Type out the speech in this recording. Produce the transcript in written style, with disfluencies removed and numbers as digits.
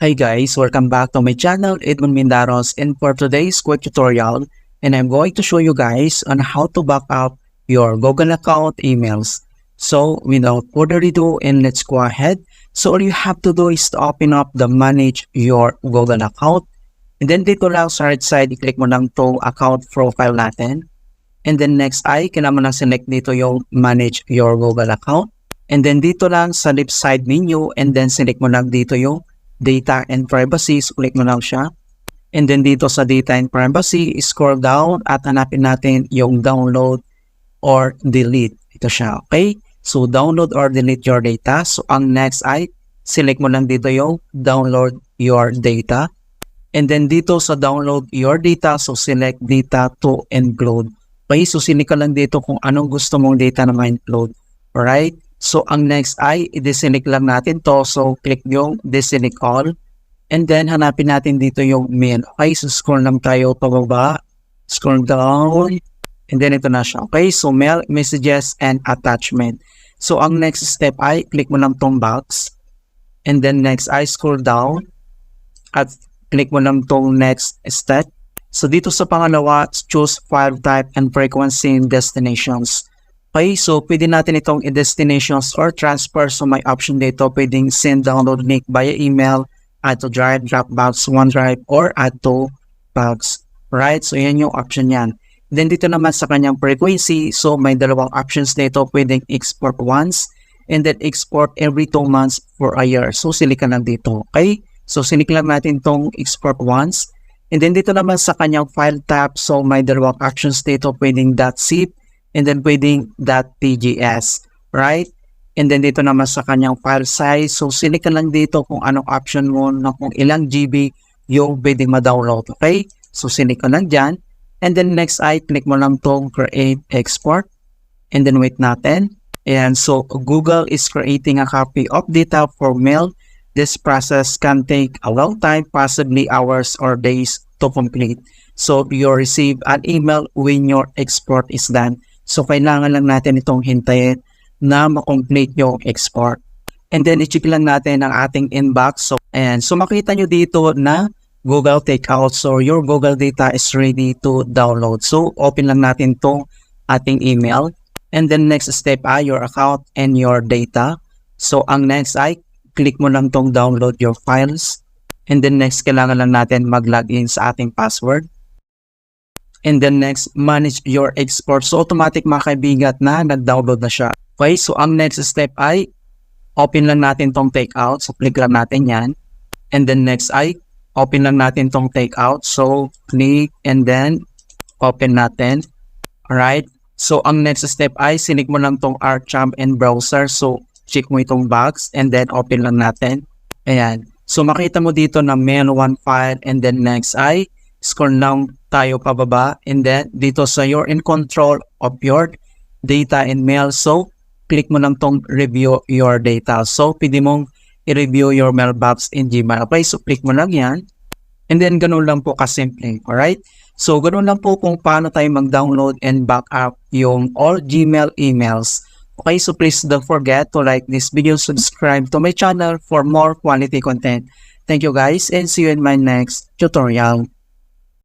Hi guys, welcome back to my channel, Edmund Mindaros, and for today's quick tutorial, and I'm going to show you guys on how to back up your Google account emails. So without further ado, and let's go ahead. So all you have to do is to open up the manage your Google account, and then dito lang sa right side, i-click mo lang to account profile natin. And then next ay, kailangan mo lang select dito yung manage your Google account. And then dito lang sa left side menu, and then select mo lang dito yung Data and Privacy, so click mo lang siya. And then dito sa Data and Privacy, scroll down at hanapin natin yung download or delete. Ito siya, okay? So download or delete your data. So ang next ay, select mo lang dito yung download your data. And then dito sa download your data, so select data to include. Okay, so select ka lang dito kung anong gusto mong data na ma-include. Alright? So, ang next ay, i-deselect lang natin to. So, click yung deselect all. And then, hanapin natin dito yung mail. Okay, so scroll lang tayo pababa. Scroll down. And then, ito na siya. Okay, so mail, messages, and attachment. So, ang next step ay, click mo lang tong box. And then, next ay, scroll down. At click mo lang tong next step. So, dito sa pangalawa, choose file type and frequency in destinations. Okay, so pwede natin itong i-destinations or transfer. So may option dito, pwedeng send download link via email, add to Drive, Dropbox, OneDrive, or add to Box. Right, so yan yung option yan. Then dito naman sa kanyang frequency, so may dalawang options dito, pwedeng export once, and then export every 2 months for a year. So select ka lang dito, okay? So select lang natin itong export once. And then dito naman sa kanyang file tab, so may dalawang options dito, pwedeng .zip, and then pwedeng .pgs, right? And then dito naman sa kanyang file size, so select ka lang dito kung anong option mo na kung ilang GB yung pwedeng ma-download, okay? So select ka lang dyan. And then next ay, click mo lang tong create export. And then wait natin. And so Google is creating a copy of data for mail. This process can take a long time, possibly hours or days to complete. So you receive an email when your export is done. So, kailangan lang natin itong hintayin na ma-complete yung export. And then, i-check lang natin ang ating inbox. So makita nyo dito na Google Takeout. So, your Google data is ready to download. So, open lang natin itong ating email. And then, next step ay your account and your data. So, ang next ay, click mo lang itong download your files. And then, next, kailangan lang natin mag-login sa ating password. And then next, manage your export. So automatic mga kaibigan na nag-download na siya. Okay, so ang next step ay open lang natin tong takeout. So click lang natin yan. And then next ay open lang natin tong takeout. So click and then open natin. Alright. So ang next step ay sinig mo lang tong ArcChamp and browser. So check mo itong box and then open lang natin. Ayan. So makita mo dito na mail one file and then next ay scroll lang tayo pababa, and then dito sa you're in control of your data and mail. So click mo lang tong review your data. So pwede mong i-review your mailbox in Gmail. Okay, so click mo lang yan. And then ganun lang po kasimple. Alright? So ganun lang po kung paano tayo mag-download and back up yung all Gmail emails. Okay, so please don't forget to like this video, subscribe to my channel for more quality content. Thank you guys, and see you in my next tutorial.